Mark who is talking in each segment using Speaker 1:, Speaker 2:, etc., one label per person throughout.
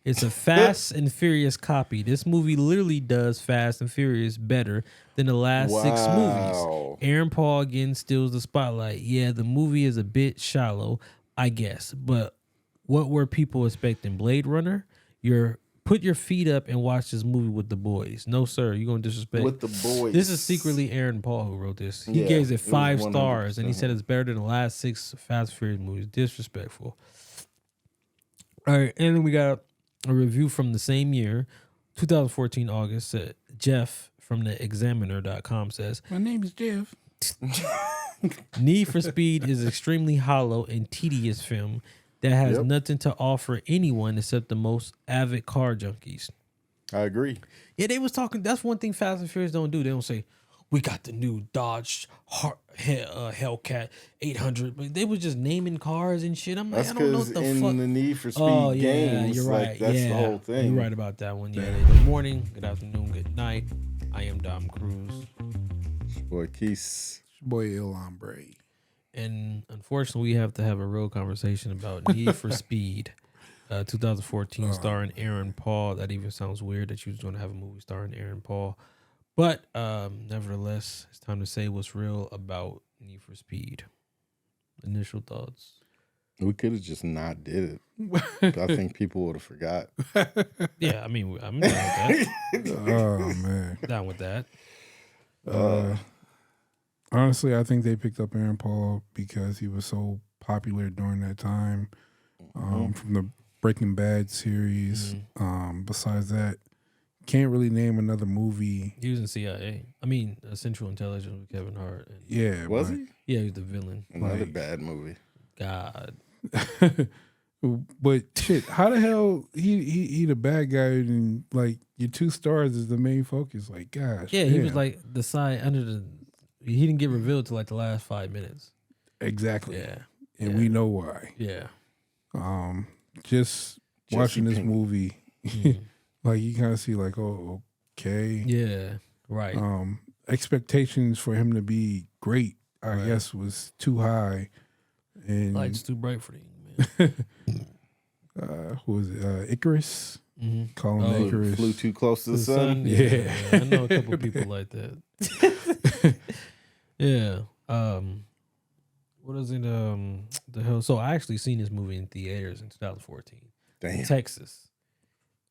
Speaker 1: It's a Fast and Furious copy. This movie literally does Fast and Furious better than the last 6 movies. Aaron Paul again steals the spotlight. Yeah, the movie is a bit shallow, I guess. But what were people expecting? Blade Runner? Put your feet up and watch this movie with the boys. No, sir. You're going to disrespect.
Speaker 2: With the boys.
Speaker 1: This is secretly Aaron Paul who wrote this. He gave it 5 stars, and he said it's better than the last 6 Fast and Furious movies. Disrespectful. All right, and then we got a review from the same year, 2014 August. Jeff from the examiner.com says,
Speaker 3: my name is Jeff.
Speaker 1: Need for Speed is extremely hollow and tedious film that has nothing to offer anyone except the most avid car junkies.
Speaker 2: I agree.
Speaker 1: Yeah, they was talking. That's one thing Fast and Furious don't do. They don't say, we got the new Dodge Hellcat 800. But they was just naming cars and shit. I'm like, I don't know what the
Speaker 2: in
Speaker 1: fuck.
Speaker 2: the Need for Speed games,
Speaker 1: you're right.
Speaker 2: like, that's the whole thing.
Speaker 1: You're right about that one. Yeah, good morning, good afternoon, good night. I am Dom Cruz.
Speaker 2: Boy, Keith.
Speaker 3: Boy, El Hombre.
Speaker 1: And unfortunately, we have to have a real conversation about Need for Speed, 2014, starring Aaron Paul. That even sounds weird that you was going to have a movie starring Aaron Paul. But nevertheless, it's time to say what's real about Need for Speed. Initial thoughts.
Speaker 2: We could have just not did it. I think people would have forgot.
Speaker 1: Yeah, I mean, I'm down with that.
Speaker 3: Oh, man.
Speaker 1: Down with that.
Speaker 3: Honestly, I think they picked up Aaron Paul because he was so popular during that time. From the Breaking Bad series. Besides that, can't really name another movie.
Speaker 1: He was in CIA. I mean, Central Intelligence with Kevin Hart.
Speaker 3: Yeah.
Speaker 2: Was he?
Speaker 1: Yeah, he was the villain.
Speaker 2: Another bad movie.
Speaker 1: God.
Speaker 3: But shit, how the hell he the bad guy and like your 2 stars is the main focus? Like, gosh.
Speaker 1: Yeah, he was like the side under the. He didn't get revealed till like the last 5 minutes.
Speaker 3: Exactly.
Speaker 1: Yeah.
Speaker 3: And we know why.
Speaker 1: Yeah.
Speaker 3: Just watching this movie, like you kind of see like, oh, okay.
Speaker 1: Yeah. Right.
Speaker 3: Expectations for him to be great, I guess, was too high. And
Speaker 1: lights too bright for you, man.
Speaker 3: Who was it? Icarus. Calling Icarus.
Speaker 2: Flew too close to the sun.
Speaker 3: Yeah.
Speaker 1: I know a couple people like that. Yeah. What is it? The hell? So I actually seen this movie in theaters in 2014.
Speaker 2: Damn.
Speaker 1: In Texas.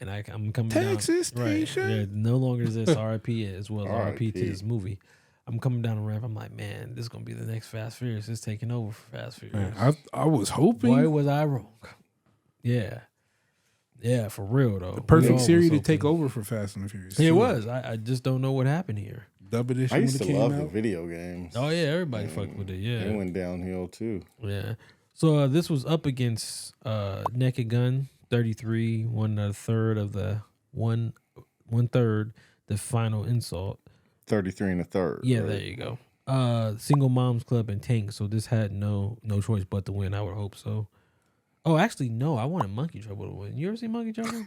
Speaker 1: And I'm coming
Speaker 3: Texas,
Speaker 1: down. Right. Yeah, no longer is this RIP as well as RIP to this movie. I'm coming down the ramp. I'm like, man, this is gonna be the next Fast Furious. It's taking over for Fast Furious.
Speaker 3: Man, I was hoping.
Speaker 1: Why was I wrong? Yeah. Yeah, for real though.
Speaker 3: The perfect series to take over for Fast and the Furious.
Speaker 1: It was. I just don't know what happened here.
Speaker 3: Dub edition.
Speaker 2: I used to love the
Speaker 3: out.
Speaker 2: video games.
Speaker 1: Oh yeah, everybody fucked with it. Yeah,
Speaker 2: They went downhill too.
Speaker 1: Yeah. So this was up against Naked Gun 33, 1/3 of the one third, the Final Insult.
Speaker 2: 33 and a third.
Speaker 1: Yeah,
Speaker 2: right?
Speaker 1: there you go. Single Moms Club and Tank. So this had no choice but to win. I would hope so. Oh, actually, no. I wanted Monkey Trouble to win. You ever seen Monkey Trouble?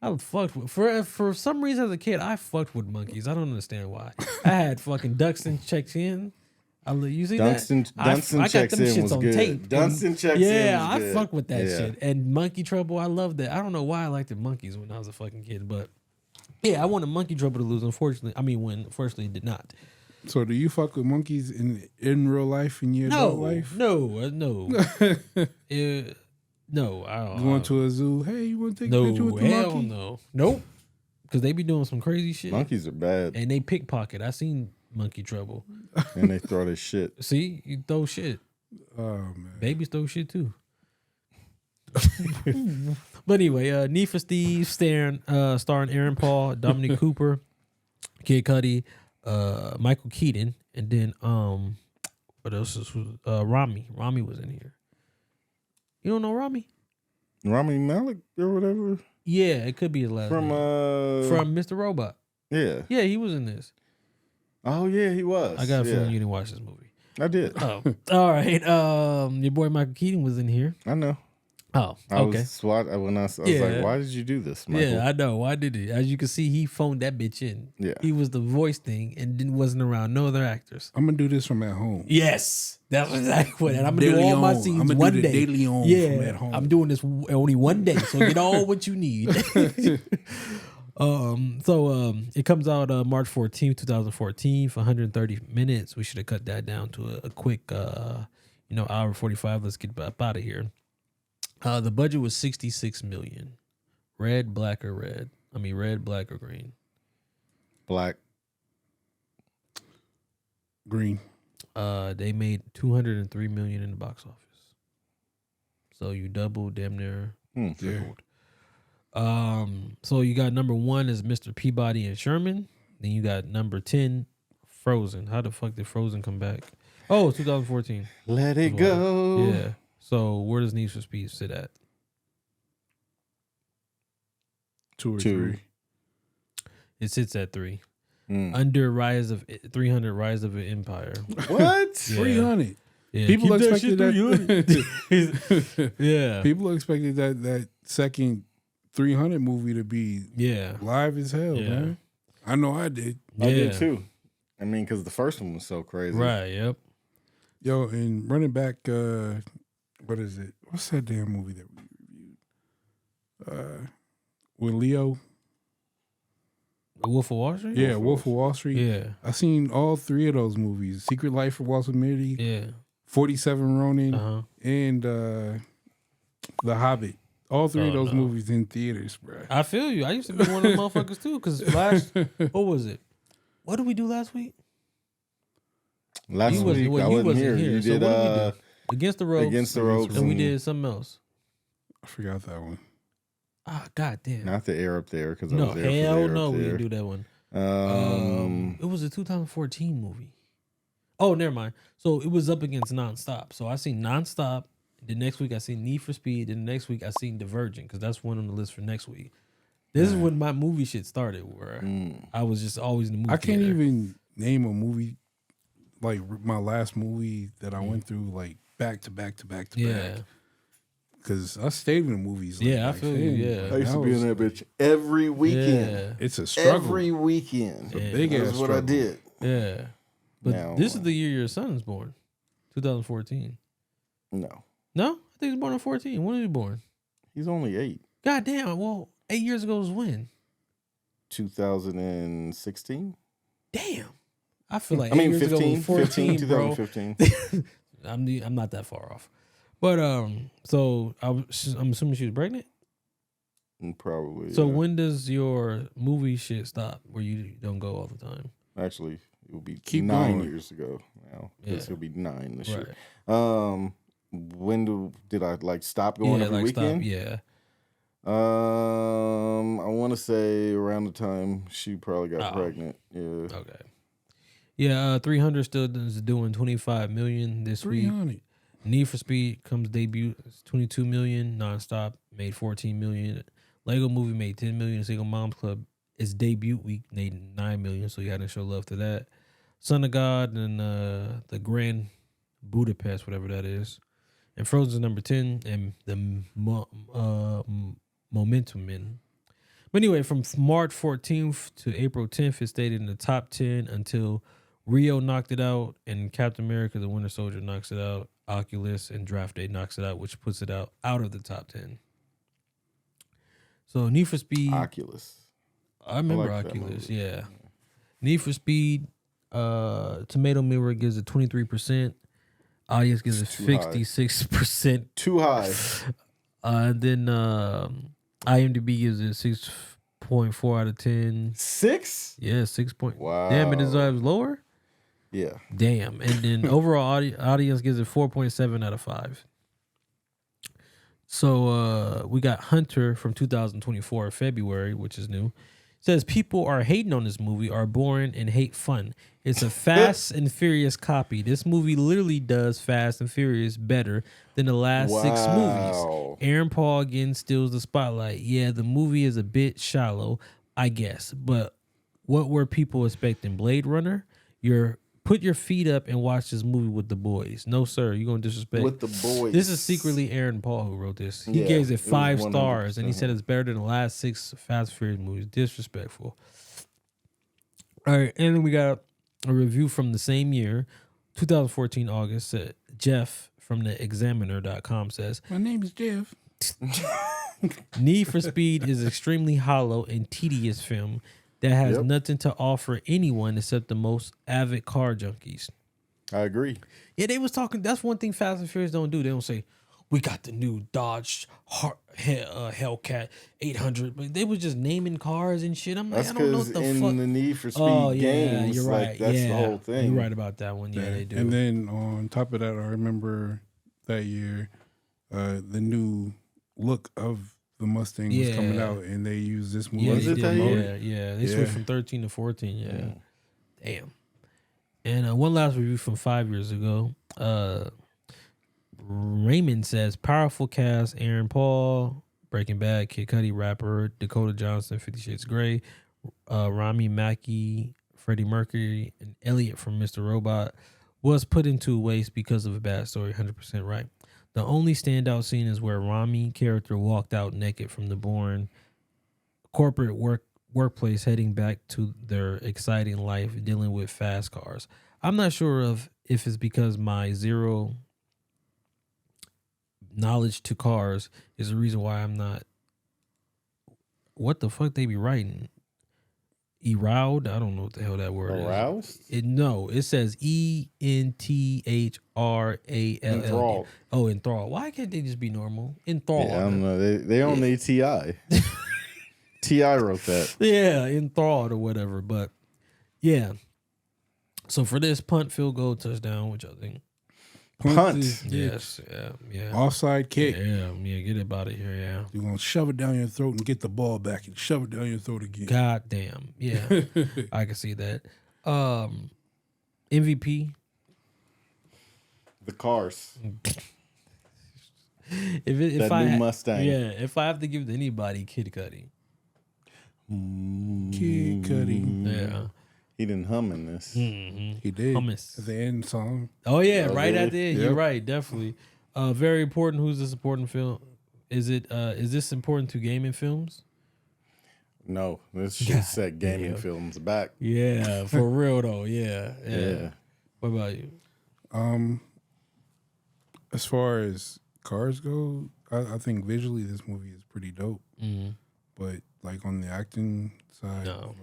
Speaker 1: I fucked with for some reason as a kid. I fucked with monkeys. I don't understand why. I had fucking Dunstan checks in. You see
Speaker 2: Dunstan
Speaker 1: I got them shits
Speaker 2: was
Speaker 1: on
Speaker 2: good.
Speaker 1: tape.
Speaker 2: Dunstan checks in.
Speaker 1: Yeah, I
Speaker 2: good.
Speaker 1: fuck with that
Speaker 2: Yeah.
Speaker 1: shit. And Monkey Trouble, I love that. I don't know why I liked the monkeys when I was a fucking kid, but yeah, I wanted Monkey Trouble to lose. Unfortunately, unfortunately, it did not.
Speaker 3: So do you fuck with monkeys in real life in your adult life?
Speaker 1: No. No, I don't.
Speaker 3: Going to a zoo? Hey, you want to take a picture with the monkey?
Speaker 1: No, nope. Because they be doing some crazy shit.
Speaker 2: Monkeys are bad.
Speaker 1: And they pickpocket. I seen Monkey Trouble.
Speaker 2: And they throw their shit.
Speaker 1: See, you throw shit.
Speaker 3: Oh man,
Speaker 1: babies throw shit too. But anyway, Need for Steve starring Aaron Paul, Dominic Cooper, Kid Cudi, Michael Keaton, and then what else is Rami? Rami was in here. You don't know Rami?
Speaker 2: Rami Malek or whatever?
Speaker 1: Yeah, it could be his last name. From Mr. Robot.
Speaker 2: Yeah.
Speaker 1: Yeah, he was in this.
Speaker 2: Oh yeah, he was.
Speaker 1: I got a feeling you didn't watch this movie.
Speaker 2: I did.
Speaker 1: Oh. All right. Your boy Michael Keaton was in here.
Speaker 2: I know.
Speaker 1: Oh,
Speaker 2: I
Speaker 1: okay.
Speaker 2: was
Speaker 1: Yeah.
Speaker 2: like, why did you do this, Michael?
Speaker 1: Yeah, I know. Why did he? As you can see, he phoned that bitch in.
Speaker 2: Yeah.
Speaker 1: He was the voice thing and wasn't around no other actors.
Speaker 3: I'm gonna do this from at home.
Speaker 1: Yes, that's exactly what. And I'm gonna
Speaker 3: De
Speaker 1: do all my
Speaker 3: Leon.
Speaker 1: scenes
Speaker 3: I'm gonna
Speaker 1: one
Speaker 3: do the
Speaker 1: day.
Speaker 3: De Leon
Speaker 1: Yeah,
Speaker 3: from at home.
Speaker 1: I'm doing this only one day, so get all what you need. It comes out March 14th, 2014 for 130 minutes. We should have cut that down to a quick, hour 45. Let's get up out of here. The budget was $66 million. Red, black, or red? I mean, red, black, or green?
Speaker 2: Black.
Speaker 3: Green.
Speaker 1: They made $203 million in the box office. So you doubled, damn near tripled. So you got number 1 is Mr. Peabody and Sherman. Then you got number 10, Frozen. How the fuck did Frozen come back? Oh, 2014.
Speaker 2: Let it go.
Speaker 1: Yeah. So where does Need for Speed sit at?
Speaker 3: 2 or
Speaker 2: 2.
Speaker 3: 3.
Speaker 1: It sits at 3. Under 300 Rise of an Empire.
Speaker 2: What?
Speaker 1: Yeah.
Speaker 3: 300.
Speaker 1: Yeah,
Speaker 3: People
Speaker 1: keep
Speaker 3: expected that.
Speaker 1: Yeah.
Speaker 3: People expected that second 300 movie to be live as hell, man. I know I did.
Speaker 2: I did too. I mean, because the first one was so crazy.
Speaker 1: Right, yep.
Speaker 3: Yo, and running back, what is it? What's that damn movie that we reviewed? With Leo?
Speaker 1: Wolf of Wall Street?
Speaker 3: Yeah, Wolf of Wall Street.
Speaker 1: Yeah.
Speaker 3: I seen all 3 of those movies. Secret Life of Walter Mitty.
Speaker 1: Yeah.
Speaker 3: 47 Ronin. And The Hobbit. All 3 of those movies in theaters, bro.
Speaker 1: I feel you. I used to be one of them motherfuckers too. Because what was it? What did we do last week?
Speaker 2: Last week, I wasn't here. You
Speaker 1: So
Speaker 2: did
Speaker 1: what did we do? Against the Ropes.
Speaker 2: Against the Ropes.
Speaker 1: And we did something else.
Speaker 3: I forgot that one.
Speaker 1: Ah, goddamn.
Speaker 2: Not the air up there, because I
Speaker 1: No,
Speaker 2: was there for the
Speaker 1: hell
Speaker 2: air
Speaker 1: no,
Speaker 2: up
Speaker 1: we
Speaker 2: there.
Speaker 1: didn't do that one. It was a 2014 movie. Oh, never mind. So it was up against Nonstop. So I seen Nonstop. The next week I seen Need for Speed. Then the next week I seen Divergent, because that's one on the list for next week. This is when my movie shit started, where I was just always in the movie.
Speaker 3: I can't
Speaker 1: theater.
Speaker 3: even name a movie, like my last movie that I went through, like back to back to back to back. Because I stayed in the movies. Like,
Speaker 1: I feel you. Yeah,
Speaker 2: I used to be in that bitch every weekend.
Speaker 1: Yeah.
Speaker 3: It's a struggle.
Speaker 2: Every weekend.
Speaker 1: Yeah.
Speaker 3: Big ass
Speaker 2: That's what
Speaker 3: struggle.
Speaker 2: I did.
Speaker 1: Yeah. But
Speaker 2: Now,
Speaker 1: this is the year your son was born. 2014.
Speaker 2: No.
Speaker 1: No? I think he was born in 14. When was he born?
Speaker 2: He's only 8.
Speaker 1: God damn. Well, 8 years ago was when?
Speaker 2: 2016?
Speaker 1: Damn. I feel like
Speaker 2: 15,
Speaker 1: 14,
Speaker 2: 2015.
Speaker 1: I'm not that far off. But so I'm assuming she was pregnant?
Speaker 2: Probably.
Speaker 1: So
Speaker 2: yeah.
Speaker 1: when does your movie shit stop where you don't go all the time?
Speaker 2: Actually, it will be
Speaker 3: Keep
Speaker 2: 9
Speaker 3: going.
Speaker 2: years ago now.
Speaker 1: Yeah.
Speaker 2: This will be 9 this
Speaker 1: Right.
Speaker 2: year. When did I stop going every weekend?
Speaker 1: Yeah.
Speaker 2: I want to say around the time she probably got pregnant. Yeah.
Speaker 1: Okay. Yeah, 300 still is doing 25 million this week.
Speaker 3: 300.
Speaker 1: Need for Speed comes debut, it's 22 million. Nonstop made 14 million. Lego Movie made 10 million. Single Moms Club, its debut week made 9 million. So you got to show love to that. Son of God and the Grand Budapest, whatever that is, and Frozen number 10, and the Momentum Men. But anyway, from March 14th to April 10th, it stayed in the top 10 until Rio knocked it out, and Captain America: The Winter Soldier knocks it out. Oculus and Draft Day knocks it out, which puts it out of the top 10. So Need for Speed.
Speaker 2: Oculus.
Speaker 1: I remember
Speaker 2: like that
Speaker 1: Oculus,
Speaker 2: movie.
Speaker 1: yeah. Need for Speed, Tomato Mirror gives it 23%. Audience gives it
Speaker 2: It's too high.
Speaker 1: 56%.
Speaker 2: Too high.
Speaker 1: And then IMDb gives it 6.4 out of 10.
Speaker 2: 6?
Speaker 1: Yeah, 6 point.
Speaker 2: Wow.
Speaker 1: Damn, it deserves lower?
Speaker 2: Yeah.
Speaker 1: Damn. And then overall audience gives it 4.7 out of 5. So we got Hunter from 2024, February, which is new. Says people are hating on this movie, are boring and hate fun. It's a Fast and Furious copy. This movie literally does Fast and Furious better than the last 6 movies. Aaron Paul again steals the spotlight. Yeah, the movie is a bit shallow, I guess. But what were people expecting? Blade Runner? Your Put your feet up and watch this movie with the boys. No, sir. You're going to disrespect.
Speaker 2: With the boys.
Speaker 1: This is secretly Aaron Paul who wrote this. He
Speaker 2: Yeah,
Speaker 1: gave it
Speaker 2: it was
Speaker 1: 5 stars, and he
Speaker 2: 100%.
Speaker 1: said it's better than the last 6 Fast and Furious movies. Disrespectful. All right, and then we got a review from the same year, 2014 August. Jeff from the Examiner.com says,
Speaker 3: My name is Jeff.
Speaker 1: Need for Speed is extremely hollow and tedious film that has nothing to offer anyone except the most avid car junkies.
Speaker 2: I agree.
Speaker 1: Yeah, they was talking. That's one thing Fast and Furious don't do. They don't say, we got the new Dodge Hellcat 800. But they was just naming cars and shit. I'm like,
Speaker 2: That's
Speaker 1: I don't know
Speaker 2: because
Speaker 1: what the
Speaker 2: in
Speaker 1: fuck.
Speaker 2: the Need for Speed games,
Speaker 1: you're right.
Speaker 2: like, that's the whole thing.
Speaker 1: You're right about that one. Yeah, they do.
Speaker 3: And then on top of that, I remember that year, the new look of the Mustang was coming out, and they used this movie.
Speaker 2: Was it that year?
Speaker 1: Yeah. They switched from 13 to 14. Yeah. Damn. And one last review from 5 years ago. Raymond says, powerful cast, Aaron Paul, Breaking Bad, Kid Cudi, rapper, Dakota Johnson, 50 Shades of Grey, Rami Mackie, Freddie Mercury, and Elliot from Mr. Robot was put into waste because of a bad story. 100% right. The only standout scene is where Rami character walked out naked from the Bourne corporate workplace, heading back to their exciting life dealing with fast cars. I'm not sure if it's because my zero knowledge to cars is the reason why I'm not. What the fuck they be writing? Aroused? I don't know what the hell that word
Speaker 2: Aroused?
Speaker 1: is. It says ENTHRALL.
Speaker 2: Enthralled.
Speaker 1: Oh, enthralled. Why can't they just be normal? Enthralled.
Speaker 2: Yeah, I don't know. They don't need T.I. T.I. wrote that.
Speaker 1: Yeah, enthralled or whatever. But yeah. So for this punt, field goal, touchdown, which I think.
Speaker 2: Punt.
Speaker 1: Yes, yeah.
Speaker 3: Offside kick.
Speaker 1: Yeah, get it out of here, yeah.
Speaker 3: You're going to shove it down your throat and get the ball back and shove it down your throat again.
Speaker 1: God damn. Yeah. I can see that. MVP.
Speaker 2: The cars.
Speaker 1: If
Speaker 2: That
Speaker 1: I
Speaker 2: new Mustang.
Speaker 1: Yeah, if I have to give it to anybody, Kid Cudi.
Speaker 3: Kid Cudi.
Speaker 1: Yeah.
Speaker 2: He didn't hum in this.
Speaker 1: Mm-hmm.
Speaker 3: He did.
Speaker 1: Hummus.
Speaker 3: At the end song.
Speaker 1: Oh yeah,
Speaker 2: Oh,
Speaker 1: right
Speaker 2: really?
Speaker 1: at the end.
Speaker 3: Yep.
Speaker 1: You're right, definitely. Very important. Who's the supporting film? Is this important to gaming films?
Speaker 2: No, this should set gaming
Speaker 1: damn.
Speaker 2: films back.
Speaker 1: Yeah, for real though. Yeah. What about you?
Speaker 3: As far as cars go, I think visually this movie is pretty dope.
Speaker 1: Mm-hmm.
Speaker 3: But like on the acting side,
Speaker 1: No.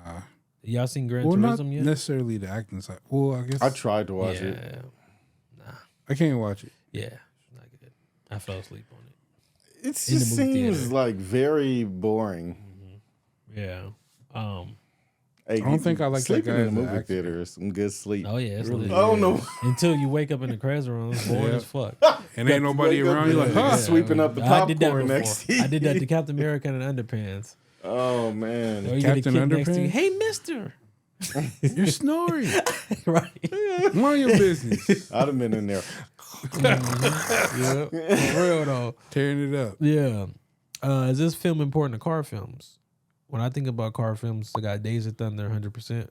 Speaker 3: nah.
Speaker 1: Y'all seen Gran
Speaker 3: Well, not
Speaker 1: Turismo yet?
Speaker 3: necessarily the acting side. Well, I guess
Speaker 2: I tried to watch
Speaker 1: yeah.
Speaker 2: it.
Speaker 3: I can't watch it.
Speaker 1: Yeah. It's not good. I fell asleep on it.
Speaker 2: It just
Speaker 1: In the movie
Speaker 2: seems
Speaker 1: theater.
Speaker 2: like very boring.
Speaker 1: Yeah.
Speaker 2: Hey,
Speaker 3: I don't think I like that
Speaker 2: sleeping
Speaker 3: guy
Speaker 2: in
Speaker 3: as
Speaker 2: the
Speaker 3: an
Speaker 2: movie
Speaker 3: actor.
Speaker 2: theater is some good sleep.
Speaker 1: Oh yeah. It's lit.
Speaker 2: Oh no!
Speaker 1: Until you wake up in the crash room, it's boring
Speaker 3: Yeah.
Speaker 1: as fuck.
Speaker 3: And ain't nobody
Speaker 2: wake up
Speaker 3: around. You're like,
Speaker 2: and
Speaker 3: huh?
Speaker 2: sweeping up the
Speaker 1: I did that
Speaker 2: popcorn
Speaker 1: before.
Speaker 2: next to you.
Speaker 1: I did that to Captain America in underpants.
Speaker 2: Oh
Speaker 1: Or
Speaker 2: man!
Speaker 1: you get a
Speaker 3: Captain
Speaker 1: kid next to you.
Speaker 3: Underpants?
Speaker 1: Hey, Mister.
Speaker 3: You're snoring.
Speaker 1: Right.
Speaker 3: Mind your business.
Speaker 2: I'd have been in there.
Speaker 1: Yeah. For real though.
Speaker 3: Tearing it up.
Speaker 1: Yeah. Is this film important to car films? When I think about car films, I got Days of Thunder, 100%.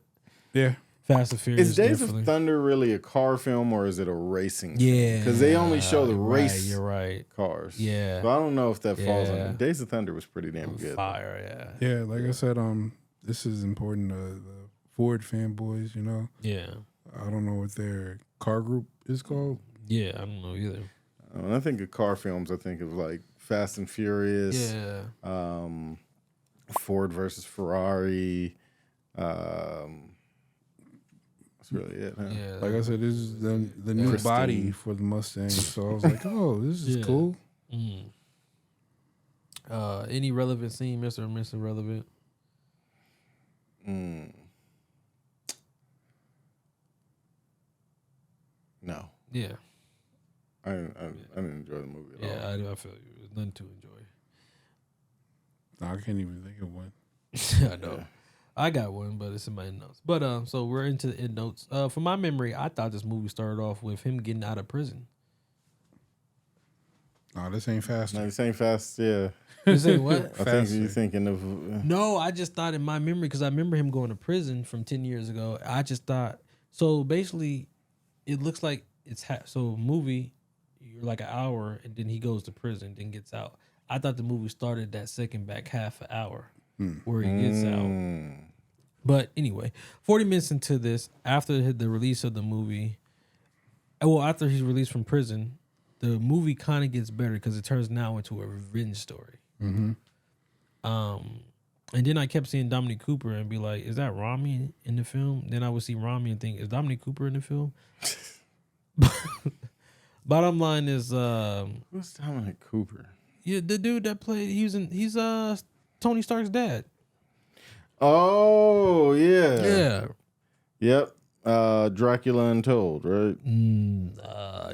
Speaker 3: Yeah.
Speaker 1: Fast and Furious,
Speaker 2: Is Days
Speaker 1: definitely.
Speaker 2: of Thunder really a car film or is it a racing?
Speaker 1: Yeah,
Speaker 2: because they only show the
Speaker 1: you're
Speaker 2: race.
Speaker 1: Right, you're right.
Speaker 2: Cars.
Speaker 1: Yeah.
Speaker 2: so I don't know if that falls
Speaker 1: Yeah.
Speaker 2: under. Days of Thunder was pretty damn good.
Speaker 1: Fire, yeah.
Speaker 3: Yeah, like I said, this is important to the Ford fanboys, you know.
Speaker 1: Yeah.
Speaker 3: I don't know what their car group is called.
Speaker 1: Yeah, I don't know either.
Speaker 2: When I think of car films, I think of like Fast and Furious.
Speaker 1: Yeah.
Speaker 2: Ford versus Ferrari. That's really it. Huh?
Speaker 1: Yeah.
Speaker 3: Like I said, this is the new
Speaker 2: Pristine.
Speaker 3: body for the Mustang. So I was like, oh, this is
Speaker 1: Yeah.
Speaker 3: cool.
Speaker 1: Mm. Any relevant scene, Mr. or Mr. Relevant?
Speaker 2: No,
Speaker 1: Yeah.
Speaker 2: I didn't enjoy the movie at all.
Speaker 1: Yeah, I feel you. There's nothing to enjoy.
Speaker 3: No, I can't even think of one.
Speaker 1: I know. I got one, but it's in my end notes. But so we're into the end notes. From my memory, I thought this movie started off with him getting out of prison.
Speaker 3: No, this ain't fast.
Speaker 2: No, this ain't fast. Yeah,
Speaker 1: This ain't what?
Speaker 2: I think you're thinking of.
Speaker 1: No, I just thought in my memory, because I remember him going to prison from 10 years ago. I just thought So basically, it looks like it's so movie. You're like an hour, and then he goes to prison, then gets out. I thought the movie started that second back half an hour where he gets out. But anyway, 40 minutes into this, after the release of the movie, after he's released from prison, the movie kind of gets better because it turns now into a revenge story. And then I kept seeing Dominic Cooper and be like, is that Rami in the film? Then I would see Rami and think, is Dominic Cooper in the film? Bottom line is,
Speaker 2: who's Dominic Cooper?
Speaker 1: Yeah, the dude that played, he's Tony Stark's dad.
Speaker 2: Oh, yeah.
Speaker 1: Yeah.
Speaker 2: Yep. Dracula Untold, right?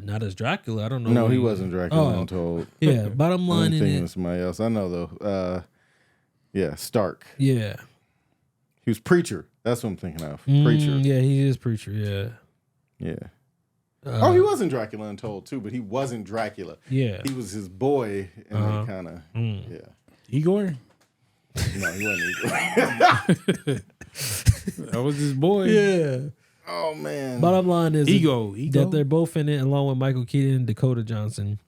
Speaker 1: Not as Dracula. I don't know.
Speaker 2: No, he wasn't Dracula Untold.
Speaker 1: Yeah, bottom line
Speaker 2: I'm
Speaker 1: in
Speaker 2: thinking
Speaker 1: it.
Speaker 2: of somebody else. I know, though. Yeah, Stark.
Speaker 1: Yeah.
Speaker 2: He was Preacher. That's what I'm thinking of. Preacher.
Speaker 1: Yeah, he is Preacher, yeah.
Speaker 2: Yeah. He wasn't Dracula Untold, too, but he wasn't Dracula.
Speaker 1: Yeah.
Speaker 2: He was his boy, and they kind of, yeah.
Speaker 3: Igor?
Speaker 2: No, he wasn't Igor.
Speaker 3: That was his boy.
Speaker 1: Yeah.
Speaker 2: Oh, man.
Speaker 1: Bottom line is
Speaker 3: Ego.
Speaker 1: that they're both in it along with Michael Keaton and Dakota Johnson.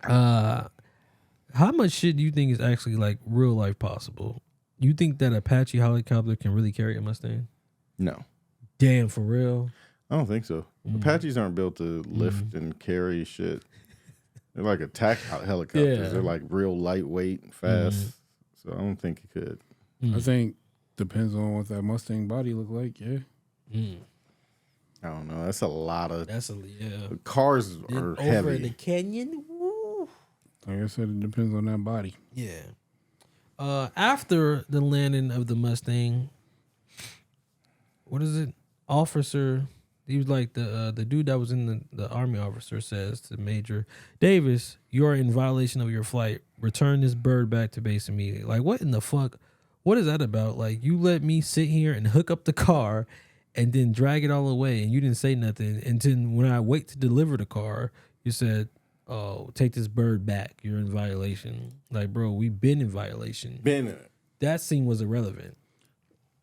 Speaker 1: How much shit do you think is actually like real life possible? You think that Apache helicopter can really carry a Mustang?
Speaker 2: No.
Speaker 1: Damn, for real?
Speaker 2: I don't think so. Apaches aren't built to lift and carry shit. They're like attack helicopters.
Speaker 1: Yeah.
Speaker 2: They're like real lightweight and fast. So I don't think it could.
Speaker 3: I think depends on what that Mustang body look like. Yeah.
Speaker 2: I don't know. That's a lot of.
Speaker 1: Yeah.
Speaker 2: Cars are
Speaker 1: Over
Speaker 2: heavy.
Speaker 1: the canyon. Woo.
Speaker 3: Like I said, it depends on that body.
Speaker 1: Yeah. After the landing of the Mustang, what is it? Officer, he was like the dude that was in the army officer says to Major Davis, you are in violation of your flight. Return this bird back to base immediately. Like, what in the fuck? What is that about? Like, you let me sit here and hook up the car and then drag it all away, and you didn't say nothing. And then when I wait to deliver the car, you said, oh, take this bird back. You're in violation. Like, bro, we've been in violation.
Speaker 2: Been in it.
Speaker 1: That scene was irrelevant.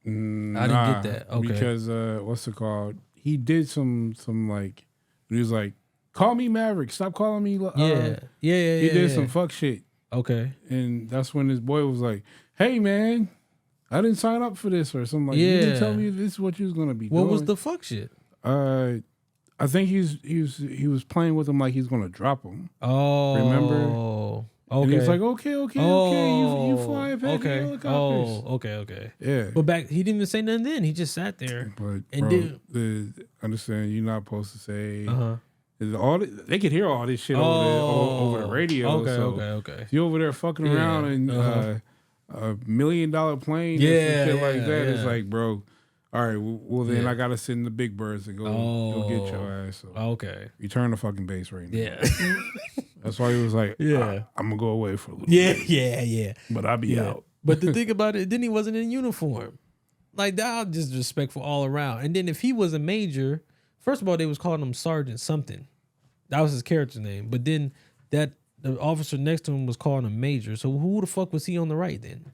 Speaker 1: I didn't get that. Okay.
Speaker 3: Because what's it called? He did some like he was like, call me Maverick. Stop calling me.
Speaker 1: Yeah.
Speaker 3: He did some fuck shit.
Speaker 1: Okay.
Speaker 3: And that's when his boy was like, hey man, I didn't sign up for this or something like you didn't tell me this is what you was gonna be doing.
Speaker 1: What was the fuck shit?
Speaker 3: I think he was playing with him like he's gonna drop him.
Speaker 1: Oh.
Speaker 3: Remember?
Speaker 1: Okay.
Speaker 3: And he was like, okay. You fly Apache helicopters.
Speaker 1: Okay.
Speaker 3: Yeah.
Speaker 1: But back, he didn't even say nothing then. He just sat there.
Speaker 3: But
Speaker 1: And
Speaker 3: bro, understand you're not supposed to say they could hear all this shit over the radio.
Speaker 1: Okay.
Speaker 3: If you're over there fucking around and $1 million plane, and some shit like that. It's like, bro. All right, well then I gotta send the big birds to go get your ass. So
Speaker 1: Okay.
Speaker 3: return to fucking base right now.
Speaker 1: Yeah.
Speaker 3: That's why he was like, I'm gonna go away for a little bit.
Speaker 1: Yeah.
Speaker 3: But I'll be out.
Speaker 1: But the thing about it, then he wasn't in uniform. Like, that was just respectful all around. And then if he was a major, first of all, they was calling him Sergeant something. That was his character name. But then the officer next to him was calling him Major. So who the fuck was he on the right then?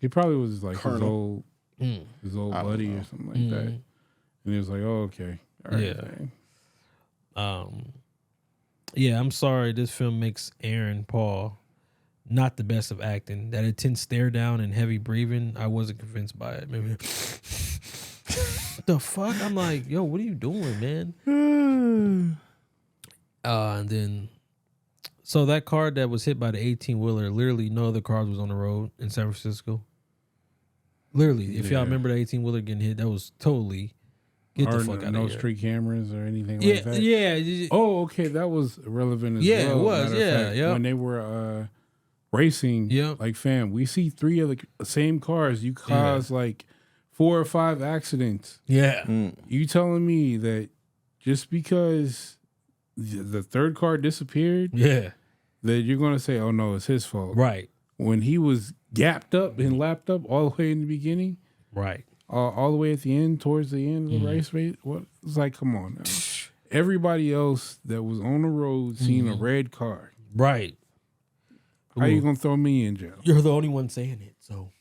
Speaker 3: He probably was like
Speaker 2: Colonel.
Speaker 3: his old buddy or something like that. And he was like, oh, okay. All right, man.
Speaker 1: Yeah, I'm sorry. This film makes Aaron Paul not the best of acting. That intense stare down and heavy breathing, I wasn't convinced by it. Maybe the fuck? I'm like, yo, what are you doing, man? And then, so that car that was hit by the 18-wheeler, literally no other cars was on the road in San Francisco. Literally, if y'all remember the 18-wheeler getting hit, that was totally get the fuck out of here.
Speaker 3: No street cameras or anything like that?
Speaker 1: Yeah.
Speaker 3: Oh, okay, that was relevant as well.
Speaker 1: Yeah, it was, yeah.
Speaker 3: When they were racing, like, fam, we see 3 of the same cars. You cause like 4 or 5 accidents.
Speaker 1: Yeah.
Speaker 3: You telling me that just because the third car disappeared, that you're going to say, oh, no, it's his fault.
Speaker 1: Right.
Speaker 3: When he was gapped up and lapped up all the way in the beginning.
Speaker 1: Right.
Speaker 3: All the way at the end, towards the end of the race. What? It's like, come on now. Everybody else that was on the road seen a red car.
Speaker 1: Right.
Speaker 3: How you going to throw me in jail?
Speaker 1: You're the only one saying it, so.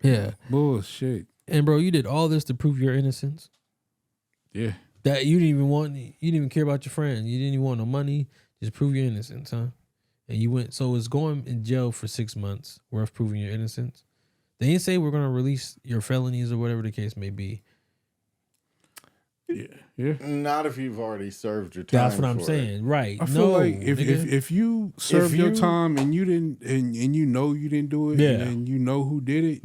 Speaker 1: Yeah.
Speaker 3: Bullshit.
Speaker 1: And, bro, you did all this to prove your innocence?
Speaker 3: Yeah.
Speaker 1: That you didn't even care about your friend. You didn't even want no money. Just prove your innocence, huh? And you went. So it's going in jail for 6 months worth proving your innocence. They didn't say we're gonna release your felonies or whatever the case may be.
Speaker 3: Yeah.
Speaker 2: Not if you've already served your time.
Speaker 1: That's what I'm saying, right?
Speaker 3: I feel like if you served your time and you didn't and you know you didn't do it, and then you know who did it,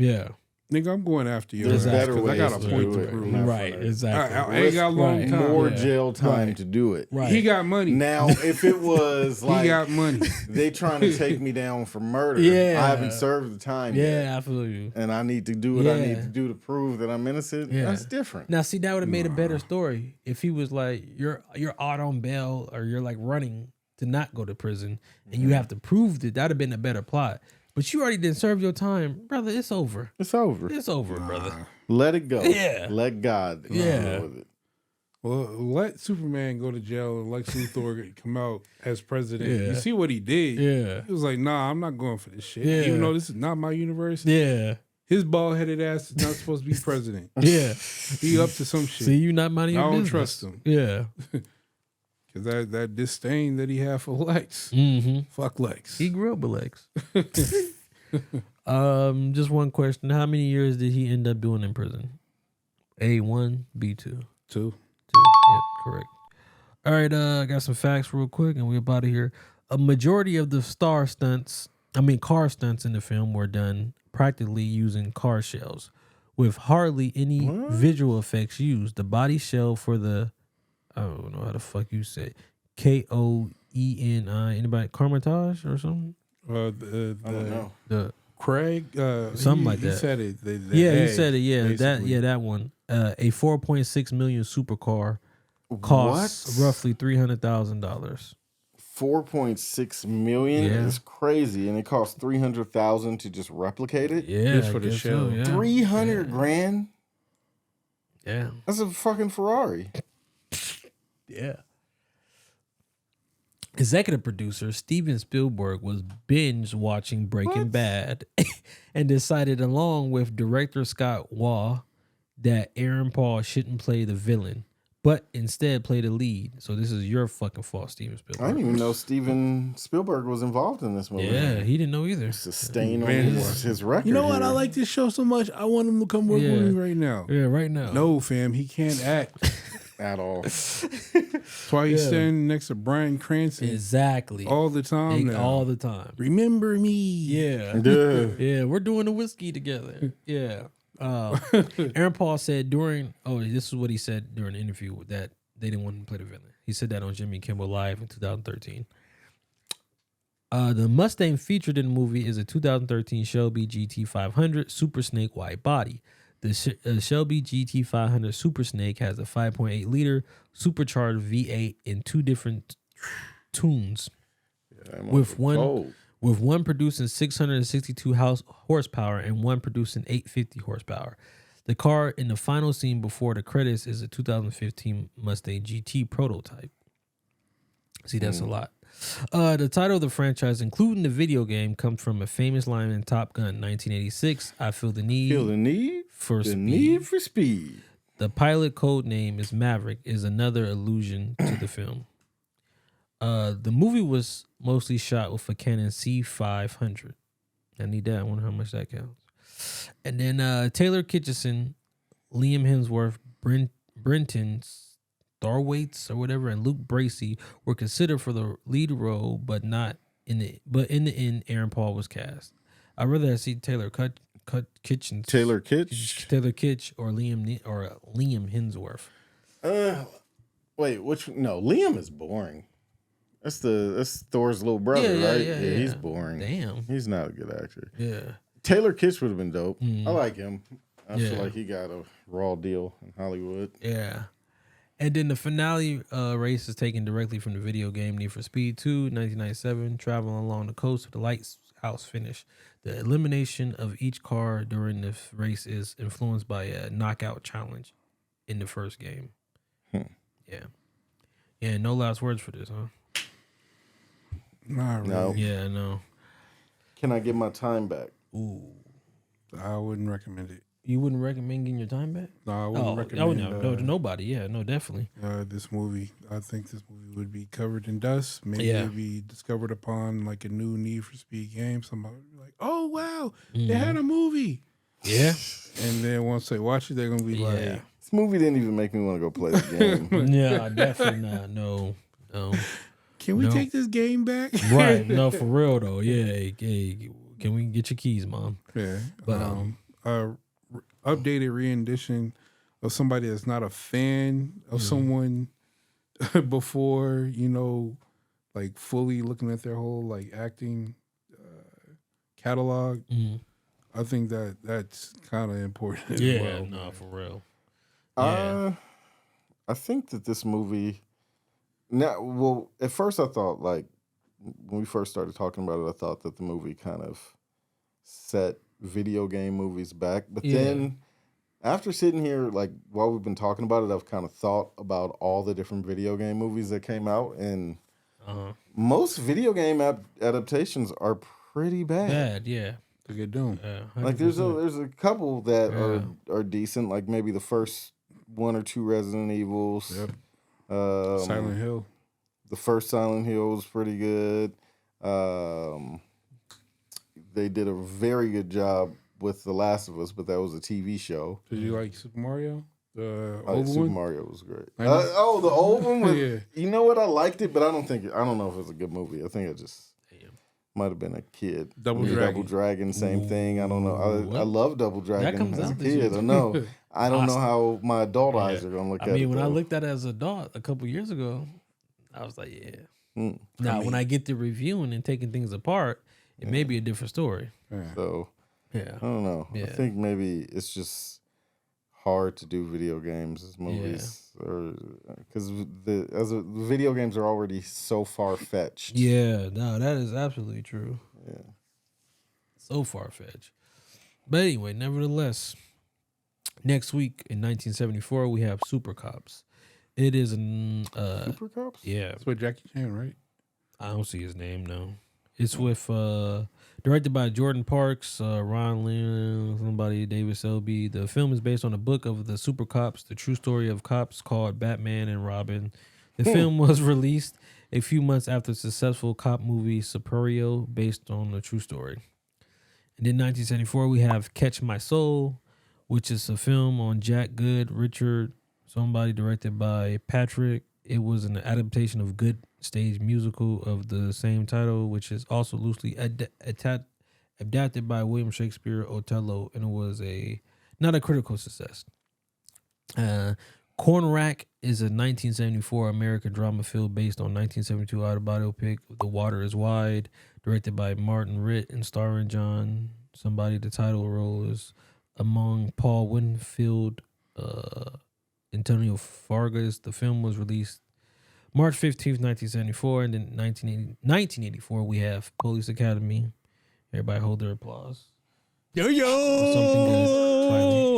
Speaker 3: nigga, I'm going after you.
Speaker 2: There's better ways.
Speaker 3: I got a point to prove.
Speaker 1: Right, exactly.
Speaker 3: I ain't got a long time.
Speaker 2: More jail time to do it.
Speaker 1: Right.
Speaker 3: He got money.
Speaker 2: Now, if it was like
Speaker 3: he got money,
Speaker 2: they trying to take me down for murder. I haven't served the time yet.
Speaker 1: Yeah, I feel you.
Speaker 2: And I need to do what I need to do to prove that I'm innocent.
Speaker 1: Yeah.
Speaker 2: That's different.
Speaker 1: Now, see, that would have made a better story if he was like, you're out on bail or you're like running to not go to prison and you have to prove that. That'd have been a better plot. But you already didn't serve your time, brother. It's over.
Speaker 2: It's over.
Speaker 1: It's over, brother.
Speaker 2: Let it go.
Speaker 1: Yeah.
Speaker 2: Let God deal with it.
Speaker 3: Well, let Superman go to jail and Lex Luthor come out as president.
Speaker 1: Yeah.
Speaker 3: You see what he did?
Speaker 1: Yeah.
Speaker 3: He was like, nah, I'm not going for this shit.
Speaker 1: Yeah.
Speaker 3: Even though this is not my universe.
Speaker 1: Yeah.
Speaker 3: His bald-headed ass is not supposed to be president.
Speaker 1: Yeah.
Speaker 3: He up to some shit.
Speaker 1: See, you not minding your business.
Speaker 3: I don't trust him.
Speaker 1: Yeah.
Speaker 3: Because that disdain that he had for Lex.
Speaker 1: Mm-hmm.
Speaker 3: Fuck Lex.
Speaker 1: He grew up with Lex. Just one question. How many years did he end up doing in prison? A1, B2.
Speaker 3: 2.
Speaker 1: Yep, correct. All right, I got some facts real quick and we're about to hear. A majority of the car stunts in the film were done practically using car shells with hardly any visual effects used. The body shell for the, I don't know how the fuck you say, Koeni, anybody, Carmitage or something?
Speaker 2: I don't know.
Speaker 1: The
Speaker 3: Craig,
Speaker 1: something like that.
Speaker 3: He said it.
Speaker 1: He said it. Yeah, that one. A 4.6 million supercar costs roughly $300,000.
Speaker 2: 4.6 million is crazy, and it costs $300,000 to just replicate it.
Speaker 1: Yeah,
Speaker 3: just for the show.
Speaker 1: So, yeah.
Speaker 2: $300,000.
Speaker 1: Yeah,
Speaker 2: that's a fucking Ferrari.
Speaker 1: Yeah. Executive producer Steven Spielberg was binge watching Breaking Bad and decided, along with director Scott Waugh, that Aaron Paul shouldn't play the villain, but instead play the lead. So this is your fucking fault, Steven Spielberg.
Speaker 2: I didn't even know Steven Spielberg was involved in this movie.
Speaker 1: Yeah, he didn't know either.
Speaker 2: It's a stain on his record.
Speaker 3: You know what? I like this show so much. I want him to come work with me right now.
Speaker 1: Yeah, right now.
Speaker 3: No, fam, he can't act
Speaker 2: at all.
Speaker 3: That's why he's standing next to Bryan Cranston.
Speaker 1: Exactly.
Speaker 3: All the time now.
Speaker 1: All the time.
Speaker 3: Remember me.
Speaker 1: Yeah. Yeah, we're doing the whiskey together. Yeah. Aaron Paul said this is what he said during the interview, that they didn't want him to play the villain. He said that on Jimmy Kimmel Live in 2013. The Mustang featured in the movie is a 2013 Shelby GT500 Super Snake wide body. The Shelby GT500 Super Snake has a 5.8 liter supercharged V8 in two different tunes, with one producing 662 horsepower and one producing 850 horsepower. The car in the final scene before the credits is a 2015 Mustang GT prototype. See, that's a lot. The title of the franchise, including the video game, comes from a famous line in Top Gun 1986. I feel the need for speed. The pilot code name is Maverick, is another allusion to the film. The movie was mostly shot with a Canon C500. I need that. I wonder how much that counts. And then Taylor Kitchener, Liam Hemsworth, Brenton Starwaits or whatever, and Luke Bracey were considered for the lead role, but in the end, Aaron Paul was cast. I'd rather see Taylor Kitsch or Liam Hemsworth.
Speaker 2: Wait, no, Liam is boring. That's Thor's little brother, right? Yeah, he's boring.
Speaker 1: Damn.
Speaker 2: He's not a good actor.
Speaker 1: Yeah.
Speaker 2: Taylor Kitsch would have been dope. I like him. I feel like he got a raw deal in Hollywood.
Speaker 1: Yeah. And then the finale race is taken directly from the video game Need for Speed 2, 1997, traveling along the coast with the lighthouse finish. The elimination of each car during the race is influenced by a knockout challenge in the first game. Yeah. Yeah, no last words for this, huh?
Speaker 3: Not really.
Speaker 2: No.
Speaker 1: Yeah, no.
Speaker 2: Can I get my time back?
Speaker 1: Ooh.
Speaker 3: I wouldn't recommend it.
Speaker 1: You wouldn't recommend getting your time back?
Speaker 3: No, I wouldn't recommend.
Speaker 1: No, to nobody. Yeah, no, definitely.
Speaker 3: This movie, I think this movie would be covered in dust. Maybe it'd be discovered upon like a new Need for Speed game. Somebody would be like, "Oh wow, they had a movie."
Speaker 1: Yeah.
Speaker 3: And then once they watch it, they're gonna be like,
Speaker 2: "This movie didn't even make me want to go play the game."
Speaker 1: Yeah, definitely not. No.
Speaker 3: Can we take this game back?
Speaker 1: Right. No, for real though. Yeah. Hey, can we get your keys, Mom?
Speaker 3: Yeah. But updated rendition of somebody that's not a fan of someone before, like fully looking at their whole like acting catalog. I think that's kind of important.
Speaker 1: Yeah,
Speaker 3: as well,
Speaker 1: no, for real.
Speaker 2: Yeah. I think that this movie. Now, well, at first I thought, like, when we first started talking about it, I thought that the movie kind of set video game movies back. But then, after sitting here, like, while we've been talking about it, I've kind of thought about all the different video game movies that came out, and most video game adaptations are pretty bad.
Speaker 1: Yeah.
Speaker 3: They get doomed.
Speaker 2: Like, there's a couple that are decent, like maybe the first one or two Resident Evils.
Speaker 3: Yep. Silent Hill.
Speaker 2: The first Silent Hill was pretty good. They did a very good job with The Last of Us, but that was a TV show.
Speaker 3: Did you like Super Mario?
Speaker 2: Super Mario was great. The old one was, you know what? I liked it, but I don't know if it was a good movie. I think it just might have been a kid.
Speaker 3: Double
Speaker 2: Dragon, same thing. I don't know. I love Double Dragon as a kid. I know. I don't know how my adult eyes are gonna look at it.
Speaker 1: I mean, when I looked at it as an adult a couple years ago, I was like, Now, when I get to reviewing and taking things apart, it may be a different story.
Speaker 2: So, I don't know. I think maybe it's just hard to do video games as movies, because the video games are already so far fetched.
Speaker 1: Yeah, no, that is absolutely true.
Speaker 2: Yeah,
Speaker 1: so far fetched. But anyway, nevertheless, next week in 1974 we have Super Cops. It is
Speaker 2: Super Cops.
Speaker 1: Yeah,
Speaker 3: it's with Jackie Chan, right?
Speaker 1: I don't see his name. No, it's with directed by Jordan Parks, Ron Lim, somebody, David Selby. The film is based on a book of the Super Cops, the true story of cops called Batman and Robin. The film was released a few months after the successful cop movie Superio, based on the true story. And in 1974, we have Catch My Soul, which is a film on Jack Good, Richard, somebody, directed by Patrick. It was an adaptation of Good stage musical of the same title, which is also loosely adapted by William Shakespeare Othello, and it was not a critical success. Cornrack is a 1974 American drama film based on 1972 autobiopic The Water is Wide, directed by Martin Ritt and starring John somebody. The title role is among Paul Winfield, Antonio Fargas. The film was released March 15th, 1974, and then 1984 we have Police Academy. Everybody hold their applause. Something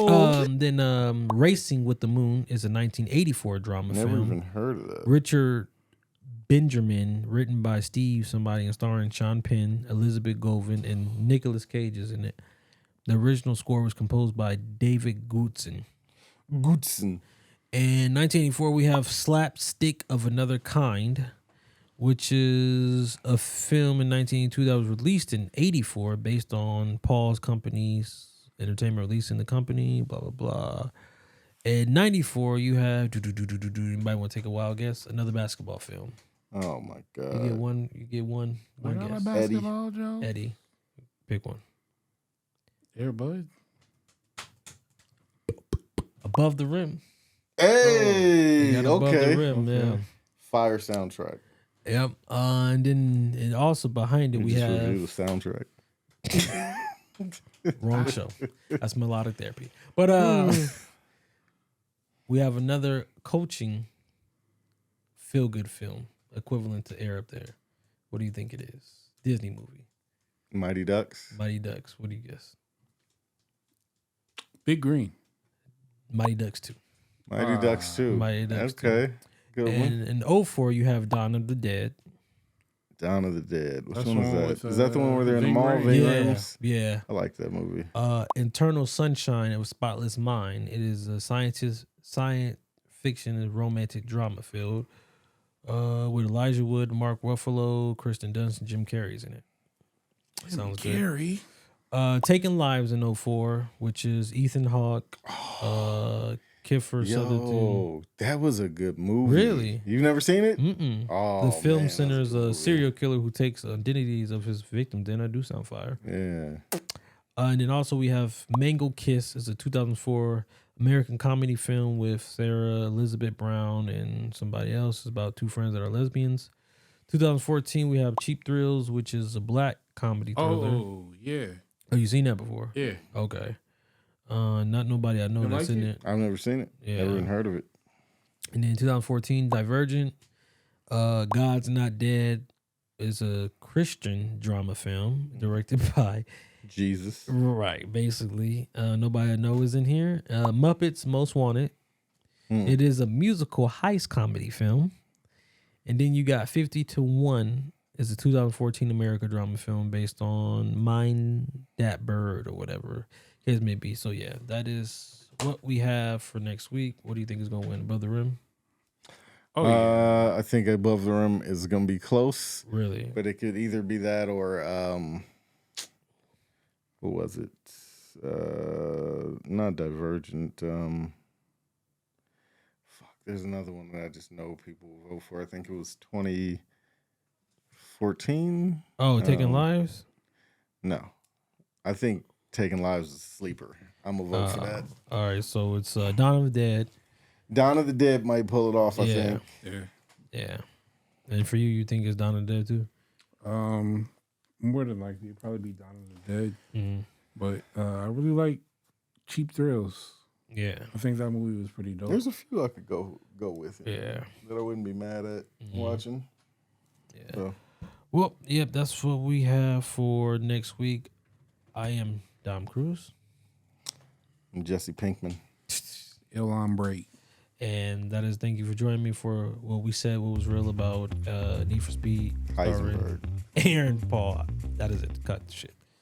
Speaker 1: good. Then Racing with the Moon is a 1984 drama film.
Speaker 2: Never even heard of that.
Speaker 1: Richard Benjamin, written by Steve somebody and starring Sean Penn, Elizabeth Govan, and Nicolas Cage is in it. The original score was composed by David Goodson. In 1984, we have Slapstick of Another Kind, which is a film in 1982 that was released in 84 based on Paul's company's entertainment release in the company, blah, blah, blah. In 94, you have, anybody want to take a wild guess? Another basketball film.
Speaker 2: Oh, my God.
Speaker 1: You get one guess.
Speaker 3: Basketball, Joe?
Speaker 1: Eddie. Pick one.
Speaker 3: Air Bud.
Speaker 1: Above the Rim.
Speaker 2: Hey,
Speaker 1: Above the Rim, yeah.
Speaker 2: Fire soundtrack.
Speaker 1: Yep. And then and also behind it we
Speaker 2: just
Speaker 1: have
Speaker 2: review the soundtrack.
Speaker 1: Wrong show. That's melodic therapy. But we have another coaching feel good film equivalent to Air Up There. What do you think it is? Disney movie.
Speaker 2: Mighty Ducks.
Speaker 1: Mighty Ducks. What do you guess?
Speaker 3: Big Green.
Speaker 1: Mighty Ducks 2.
Speaker 2: Mighty Ducks 2.
Speaker 1: Mighty Ducks 2.
Speaker 2: Okay. Good one.
Speaker 1: And in 04, you have Dawn of the Dead.
Speaker 2: Dawn of the Dead. Which
Speaker 3: That's
Speaker 2: one was
Speaker 3: the one
Speaker 2: that?
Speaker 3: with,
Speaker 2: Is that the one where they're in the
Speaker 3: Ving
Speaker 2: mall?
Speaker 3: Rhames?
Speaker 2: Ving
Speaker 1: Yeah,
Speaker 2: Rhames?
Speaker 1: yeah.
Speaker 2: I like that movie.
Speaker 1: Eternal Sunshine of a Spotless Mind. It is a science fiction and romantic drama filled with Elijah Wood, Mark Ruffalo, Kristen Dunst, and Jim Carrey's in it. Sounds good.
Speaker 3: Carrey.
Speaker 1: Taking Lives in 2004, which is Ethan Hawke, Kiefer Sutherland.
Speaker 2: Yo, that was a good movie.
Speaker 1: Really?
Speaker 2: You've never seen it?
Speaker 1: Mm-mm.
Speaker 2: Oh,
Speaker 1: The film
Speaker 2: man,
Speaker 1: centers
Speaker 2: that's a good
Speaker 1: a
Speaker 2: movie.
Speaker 1: serial killer who takes identities of his victims. Then I do sound fire.
Speaker 2: Yeah.
Speaker 1: And then also we have Mango Kiss. It's a 2004 American comedy film with Sarah Elizabeth Brown and somebody else. It's about two friends that are lesbians. 2014 we have Cheap Thrills, which is a black comedy thriller.
Speaker 3: Oh, yeah.
Speaker 1: Oh, you seen that before?
Speaker 3: Yeah.
Speaker 1: Okay. Not nobody I know
Speaker 3: You
Speaker 1: that's
Speaker 3: like
Speaker 1: in
Speaker 3: it?
Speaker 1: it.
Speaker 2: I've never seen it.
Speaker 1: Yeah.
Speaker 2: Never even heard of it.
Speaker 1: And then 2014 Divergent. God's Not Dead is a Christian drama film directed by
Speaker 2: Jesus.
Speaker 1: right, basically. Nobody I know is in here. Muppets Most Wanted. It is a musical heist comedy film. And then you got 50 to 1 is a 2014 American drama film based on Mind That Bird or whatever it may be. So yeah, that is what we have for next week. What do you think is going to win? Above the Rim?
Speaker 3: Oh, yeah.
Speaker 2: I think Above the Rim is going to be close.
Speaker 1: Really?
Speaker 2: But it could either be that or what was it? Not Divergent. There's another one that I just know people will vote for. I think it was 2014.
Speaker 1: Oh, Taking Lives?
Speaker 2: No, I think Taking Lives is a sleeper. I'm gonna vote for that.
Speaker 1: All right, so it's Dawn of the Dead.
Speaker 2: Dawn of the Dead might pull it off. I think.
Speaker 3: Yeah.
Speaker 1: Yeah. And for you think it's Dawn of the Dead too?
Speaker 3: More than likely, it'd probably be Dawn of the Dead.
Speaker 1: Mm-hmm.
Speaker 3: But I really like Cheap Thrills.
Speaker 1: Yeah.
Speaker 3: I think that movie was pretty dope.
Speaker 2: There's a few I could go with.
Speaker 1: Yeah.
Speaker 2: That I wouldn't be mad at watching.
Speaker 1: Yeah.
Speaker 2: So.
Speaker 1: Well, yep, that's what we have for next week. I am Dom Cruz.
Speaker 2: I'm Jesse Pinkman.
Speaker 3: Il Hombre.
Speaker 1: And that is thank you for joining me for what we said what was real about Need for Speed.
Speaker 2: Heisenberg.
Speaker 1: Aaron Paul. That is it. Cut the shit.